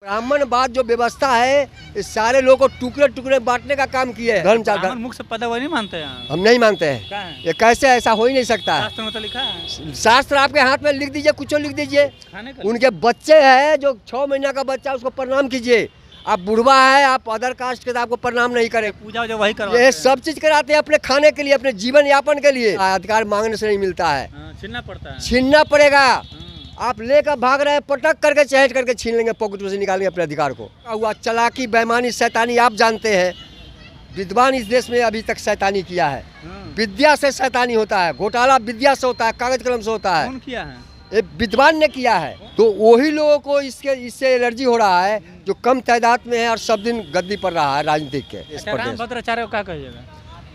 ब्राह्मणवाद जो व्यवस्था है इस सारे लोगों को टुकड़े टुकड़े बांटने का काम किया है। धर्म चार मुख से पैदा हुआ नहीं मानते हैं हम नहीं मानते हैं। ये कैसे ऐसा हो ही नहीं सकता है। शास्त्र में तो लिखा है। शास्त्र आपके हाथ में लिख दीजिए, कुछ लिख दीजिए। खाने का उनके बच्चे हैं जो 6 महीना का बच्चा, उसको प्रणाम कीजिए। आप बुढ़वा है, आप अदर कास्ट के, तो आपको प्रणाम नहीं करें। पूजा जो वही करवाते ये हैं। सब चीज कराते हैं अपने खाने के लिए, अपने जीवन यापन के लिए। अधिकार मांगने से नहीं मिलता है, छीनना पड़ता है। छीनना पड़ेगा। आप लेकर भाग रहे हैं, पटक करके चहेट करके छीन लेंगे, पॉकेट में से निकालेंगे अपने अधिकार को। हुआ चालाकी, बेईमानी, शैतानी आप जानते हैं। विद्वान इस देश में अभी तक शैतानी किया है। विद्या से शैतानी होता है, घोटाला विद्या से होता है, कागज कलम से होता है। कौन किया है? ये विद्वान ने किया है। तो वही लोगों को इससे एलर्जी हो रहा है जो कम तादाद में है और सब दिन गद्दी पर रहा है राजनीतिक के इस अच्छा, प्रदेश। रामभद्राचार्य को क्या कहिएगा?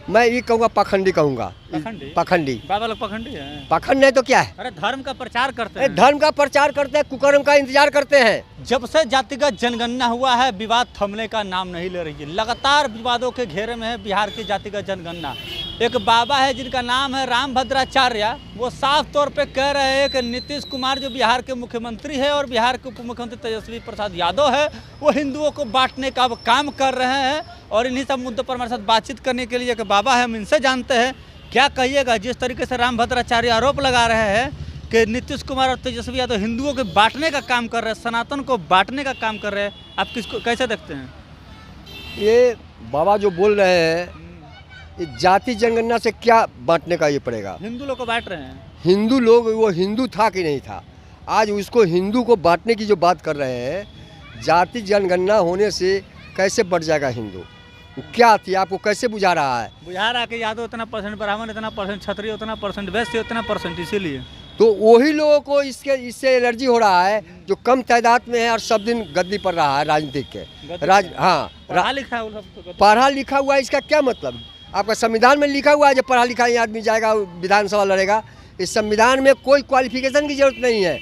मैं ये कहूँगा पखंडी कहूँगा। पखंडी? पखंडी बाबा लोग पखंडी है। पखंड नहीं तो क्या है? अरे धर्म का प्रचार करते हैं। धर्म का प्रचार करते हैं, कुकर्म का इंतजार करते हैं। जब से जातिगत जनगणना हुआ है, विवाद थमने का नाम नहीं ले रही है। लगातार विवादों के घेरे में है बिहार की जातिगत जनगणना। एक बाबा है जिनका नाम है रामभद्राचार्य, वो साफ तौर पे कह रहे हैं कि नीतीश कुमार जो बिहार के मुख्यमंत्री है और बिहार के उप मुख्यमंत्री तेजस्वी प्रसाद यादव है, वो हिंदुओं को बांटने का काम कर रहे हैं। और इन्हीं सब मुद्दों पर हमारे साथ बातचीत करने के लिए एक बाबा है, हम इनसे जानते हैं क्या कहिएगा। जिस तरीके से रामभद्राचार्य आरोप लगा रहे हैं कि नीतीश कुमार और तेजस्वी यादव हिंदुओं को बांटने का काम कर रहे हैं, सनातन को बांटने का काम कर रहे हैं, आप किसको कैसे देखते हैं? ये बाबा जो बोल रहे हैं, ये जाति जनगणना से क्या बांटने का ये पड़ेगा? हिंदू लोग को बांट रहे हैं। हिंदू लोग, वो हिंदू था कि नहीं था? आज उसको हिंदू को बांटने की जो बात कर रहे हैं, जाति जनगणना होने से कैसे बढ़ जाएगा हिंदू? क्या थी, आपको कैसे बुझा रहा है? बुझा रहा कि यादव इतना परसेंट, ब्राह्मण इतना परसेंट, क्षत्रिय उतना परसेंट, वैश्य उतना परसेंट, इसीलिए तो वही लोगों को इससे एलर्जी हो रहा है जो कम तादाद में है और सब दिन गद्दी पर रहा है राजनीतिक के। हाँ, पढ़ा लिखा है वो सब तो। पढ़ा लिखा हुआ है, इसका क्या मतलब? आपका संविधान में लिखा हुआ है जो पढ़ा लिखा आदमी जाएगा विधानसभा लड़ेगा। इस संविधान में कोई क्वालिफिकेशन की जरूरत नहीं है।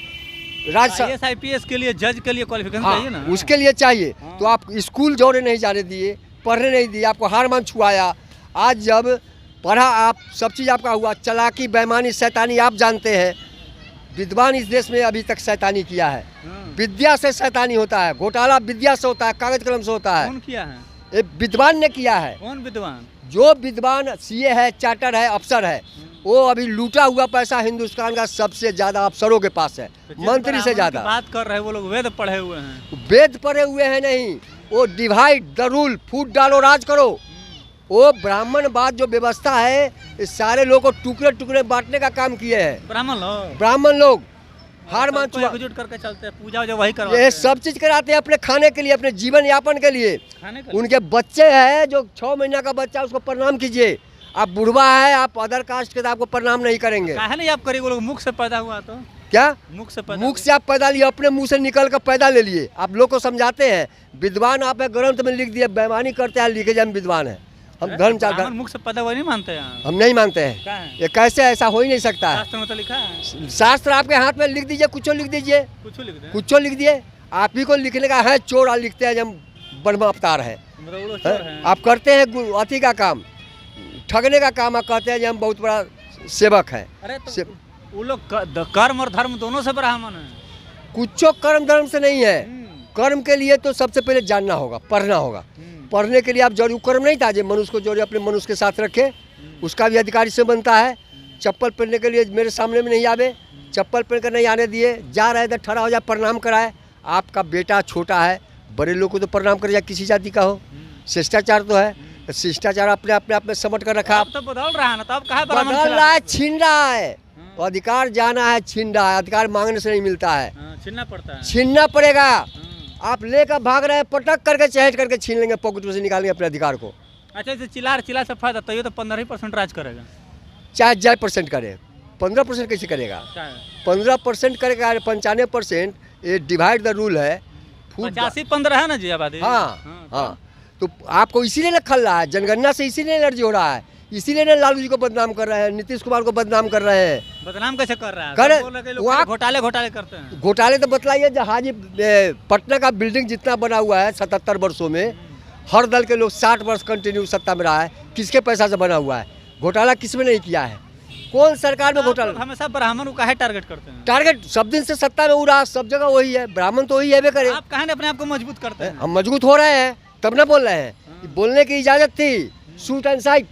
IAS IPS के लिए, जज के लिए क्वालिफिकेशन चाहिए ना, उसके लिए चाहिए। तो आप स्कूल जोड़े नहीं जाने दिए, पढ़ने नहीं दिए, आपको हार मान छुआया। आज जब पढ़ा, आप सब चीज़ आपका हुआ, चालाकी, बेईमानी, शैतानी आप जानते हैं। विद्वान इस देश में अभी तक शैतानी किया है। विद्या से शैतानी होता है, घोटाला विद्या से होता है, कागज कलम से होता है। कौन किया है? ये विद्वान ने किया है। कौन विद्वान? जो विद्वान CA है, चार्टर है, अफसर है, वो अभी लूटा हुआ पैसा हिंदुस्तान का सबसे ज्यादा अफसरों के पास है, मंत्री से ज्यादा। बात कर रहे हैं वो लोग वेद पढ़े हुए हैं। वेद पढ़े हुए हैं नहीं, वो डिवाइड द रूल, फूट डालो राज करो। वो ब्राह्मणवाद जो व्यवस्था है इस सारे लोगों को टुकड़े टुकड़े बांटने का काम किए हैं। ब्राह्मण लोग हार मान चुका, एकजुट करके चलते हैं, पूजा जो वही करवाते ये हैं। सब चीज कराते हैं अपने खाने के लिए, अपने जीवन यापन के लिए। खाने का उनके बच्चे हैं जो 6 महीना का बच्चा, उसको प्रणाम कीजिए। आप बुढ़वा है, आप अदर कास्ट के, तो आपको प्रणाम नहीं करेंगे। काहे नहीं आप करिए? वो लोग मुख से पैदा हुआ तो क्या मुख से पैदा मुख से आप पैदा लिए, अपने मुंह से निकल कर पैदा ले लिए। आप लोग को समझाते हैं विद्वान आप है, ग्रंथ में लिख दिए, बेईमानी करते हैं, लिखे जाए हम विद्वान है, हम धर्म चाहते हैं। मुख से पैदा हुआ नहीं मानते हैं। हम नहीं मानते हैं। क्या है? ये कैसे ऐसा हो ही नहीं सकता है। शास्त्र में तो लिखा है। शास्त्र आपके हाथ में लिख दीजिए, कुछ लिख दीजिए। कुछ लिख दे, कुछ लिख दिए। आप ही को लिखने का है, चोर आ लिखते हैं जब ब्रह्म अवतार है। मतलब वो लोग चोर हैं। आप करते हैं अति का काम, ठगने का काम आप करते हैं जब हम बहुत बड़ा सेवक है। अरे तो वो लोग कर्म और धर्म दोनों से ब्राह्मण है। कुछ कर्म धर्म से नहीं है। कर्म के लिए तो सबसे पहले जानना होगा, पढ़ना होगा। पढ़ने के लिए आप जरूर कर्म नहीं था जो मनुष्य को जोड़े अपने मनुष्य के साथ रखे, उसका भी अधिकारी से बनता है। चप्पल पहनने के लिए मेरे सामने में नहीं आवे, चप्पल पहन कर नहीं आने दिए, जा रहे थे ठहरा हो जाए, प्रणाम कराए। आपका बेटा छोटा है, बड़े लोग को तो प्रणाम करे, या किसी जाति का हो, शिष्टाचार तो है। तो शिष्टाचार अपने अपने आप में समट कर रखा। अब तो बदल रहा है ना, तो अब कहाँ बदल रहा है, छीन रहा है। तो अधिकार जाना है, छीन रहा है। अधिकार मांगने से नहीं मिलता है, छीनना पड़ता है। छीनना पड़ेगा। आप लेकर भाग रहे हैं, पटक करके चहेट करके छीन लेंगे, पॉकेट में से निकालेंगे अपने अधिकार को। अच्छा, इसे चिल्ला से फायदा, तो ये तो 15% राज करेगा। चाहे 10% करे, 15% कैसे करेगा? 15% करेगा, 95%। ये डिवाइड द रूल है। 85-15 है ना जी आबादी। हाँ। तो आपको इसीलिए खल रहा है, जनगणना से इसीलिए एलर्जी हो रहा है, इसीलिए ना लालू जी को बदनाम कर रहे हैं, नीतीश कुमार को बदनाम कर रहे हैं। बदनाम कैसे कर रहा है? घोटाले करते हैं। घोटाले तो बतलाइए। हाजी पटना का बिल्डिंग जितना बना हुआ है 77 वर्षों में, हर दल के लोग 60 वर्ष कंटिन्यू सत्ता में रहा है, किसके पैसा से बना हुआ है? घोटाला किसमें नहीं किया है? कौन सरकार में आप घोटाला? लोग हमेशा ब्राह्मण को काहे टारगेट करते हैं? टारगेट सब दिन से सत्ता में उड़ा, सब जगह वही है, ब्राह्मण तो वही है करे। आप कहे अपने आप को मजबूत करते हैं? हम मजबूत हो रहे हैं तब ना बोल रहे हैं। बोलने की इजाजत थी, शूट एंड साइट,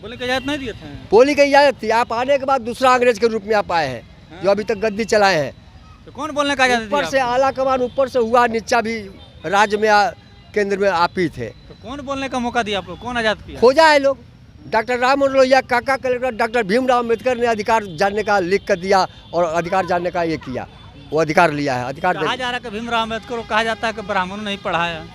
बोले की इजाजत नहीं दिए थे? बोली की इजाजत थी। आप आने के बाद दूसरा अंग्रेज के रूप में आप आए हैं, जो अभी तक गद्दी चलाए हैं। तो कौन बोलने का इजाजत ऊपर से दिया? आला कमान ऊपर से हुआ, नीचा भी राज्य में केंद्र में आप ही थे। तो कौन बोलने का मौका दिया आपको? कौन आजाद किया? खोजा है लोग। डॉक्टर राम मनोहर लोहिया, काका कलेक्टर डॉक्टर भीमराव अम्बेडकर ने अधिकार जानने का लिख कर दिया और अधिकार जानने का ये किया, वो अधिकार लिया है। अधिकार कहा जा रहा है कि भीमराव अम्बेडकर को कहा जाता है कि ब्राह्मणों ने ही पढ़ाया।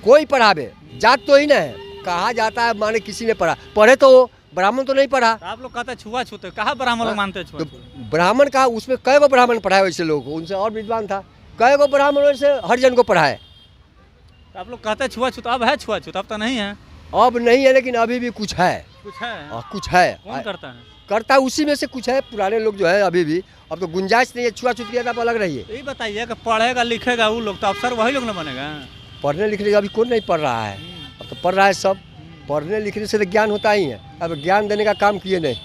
कोई पढ़ावे, जात तो ही ना है, कहा जाता है माने किसी ने पढ़ा, पढ़े तो वो, ब्राह्मण तो नहीं पढ़ा। तो आप लोग कहते हैं छुआछूत है, कहा ब्राह्मण लोग मानते हैं तो छुआछूत? ब्राह्मण का उसमें कई गो ब्राह्मण पढ़ाए, वैसे लोग उनसे और विद्वान था, कई गो ब्राह्मण वैसे हरिजन को पढ़ाए। तो आप लोग कहते हैं छुआछूत, अब है छुआछूत? अब तो नहीं है। अब नहीं है, लेकिन अभी भी कुछ है। कुछ है? कुछ है। कौन करता है? करता उसी में से कुछ है, पुराने लोग जो है अभी भी। अब तो गुंजाइश नहीं है, छुआछूत किया था, आप अलग रहिए। यही बताइए कि पढ़ेगा लिखेगा वो लोग, तो अफसर वही लोग ना बनेगा। पढ़ने लिखने का अभी कौन नहीं पढ़ रहा है, अब तो पढ़ रहा है सब। पढ़ने लिखने से तो ज्ञान होता ही है, अब ज्ञान देने का काम किए नहीं,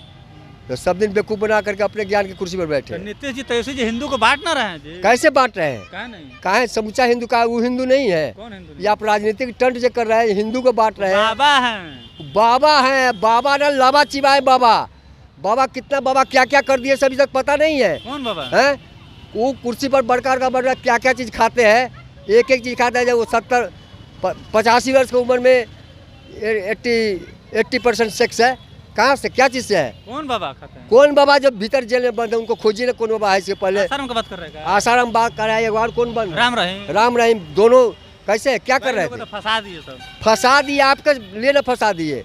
तो सब दिन बेवकूफ़ बना करके अपने ज्ञान की कुर्सी पर बैठे। तो नीतीश जी तेजस्वी जी हिंदू को बांट ना रहे हैं जी? कैसे बांट रहे हैं? कहा नहीं? कहा है समूचा हिंदू का, वो हिंदू नहीं है। कौन हिंदू? ये आप राजनीतिक टंट जो कर रहे हैं, हिंदू को बांट रहे हैं। बाबा हैं। बाबा हैं, बाबा ना लाबा चिबाए बाबा। बाबा कितना बाबा क्या क्या कर दिए सभी तक पता नहीं है। कौन बाबा? हैं वो कुर्सी पर बड़कार का बड़ा क्या क्या चीज़ खाते हैं, एक एक चीज़ खाते हैं। जब वो 70-85 वर्ष की उम्र में 80% सेक्स है, कहाँ से क्या चीज़ से है? कौन बाबा खाते हैं? कौन बाबा जो भीतर जेल में बंद है, उनको खोजिए ना कौन बाबा है। इसके पहले आसाराम का बात कर रहे हैं? आसाराम बात कर रहा है, और कौन बन राम रहीम। राम रहीम दोनों कैसे है? क्या कर रहे तो थे? फंसा दिए सब। फंसा दिए, आपके लिए ना फंसा दिए,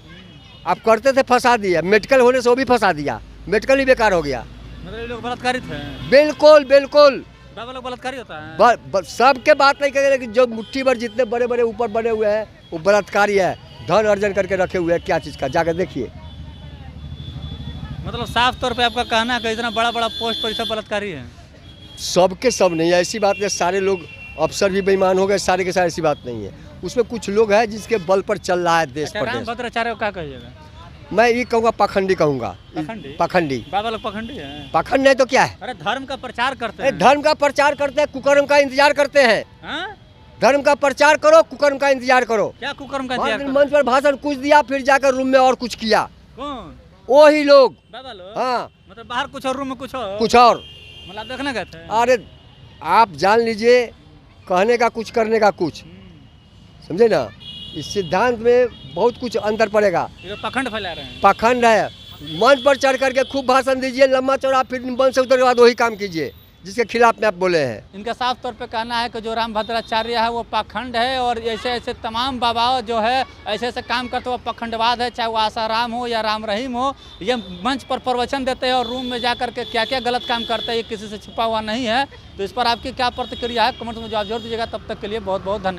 आप करते थे फंसा दिए। मेडिकल होने से वो भी फंसा दिया, मेडिकल ही बेकार हो गया। मतलब ये लोग बलात्कारी थे? बिल्कुल बिल्कुल। बाबा लोग बलात्कारी होता है? सबके बात नहीं करेंगे, लेकिन जो मुट्ठी भर जितने बड़े बड़े ऊपर बने हुए हैं वो बलात्कारी है, धन अर्जन करके रखे हुए हैं। क्या चीज़ का, जाकर देखिए। मतलब साफ तौर पे आपका कहना है कि इतना बड़ा बड़ा पोस्ट पर सब बलात्कारी है? सबके सब नहीं है, ऐसी बात है। सारे लोग अफसर भी बेईमान हो गए, सारे के सारे, ऐसी बात नहीं है। उसमें कुछ लोग हैं जिसके बल पर चल रहा है देश राम प्रदेश। भद्राचार्य को क्या कहिएगा? मैं ये कहूँगा पाखंडी कहूँगा। पाखंडी? पाखंडी। बाबा लोग पाखंडी है? पाखंड नहीं तो क्या है? अरे धर्म का प्रचार करते अरे हैं। धर्म का प्रचार करते हैं, कुकर्म का इंतजार करते हैं। हाँ? धर्म का प्रचार करो, कुकर्म का इंतजार करो। क्या कुकर्म का इंतजार मंच पर भाषण कुछ दिया, फिर जाकर रूम में और कुछ किया। कौन? वही लोग। बाबा लोग? हाँ, मतलब बाहर कुछ और रूम में कुछ और? कुछ और। मतलब आप देखने गए थे? अरे आप जान लीजिए, कहने का कुछ, करने का कुछ, समझे ना। इस सिद्धांत में बहुत कुछ अंतर पड़ेगा। ये लोग पाखंड फैला रहे हैं। पाखंड है। मंच पर चढ़ करके खूब भाषण दीजिए, लंबा चौड़ा, फिर मंच से उतर के बाद वही काम कीजिए जिसके खिलाफ में आप बोले हैं। इनका साफ तौर पे कहना है कि जो राम भद्राचार्य है वो पाखंड है, और ऐसे ऐसे तमाम बाबा जो है ऐसे ऐसे काम करते वो पाखंडवाद है, चाहे वो आसाराम हो या राम रहीम हो। ये मंच पर प्रवचन देते हैं और रूम में जा करके क्या क्या गलत काम करते हैं, ये किसी से छुपा हुआ नहीं है। तो इस पर आपकी क्या प्रतिक्रिया है, कमेंट में जवाब जरूर दीजिएगा। तब तक के लिए बहुत बहुत धन्यवाद।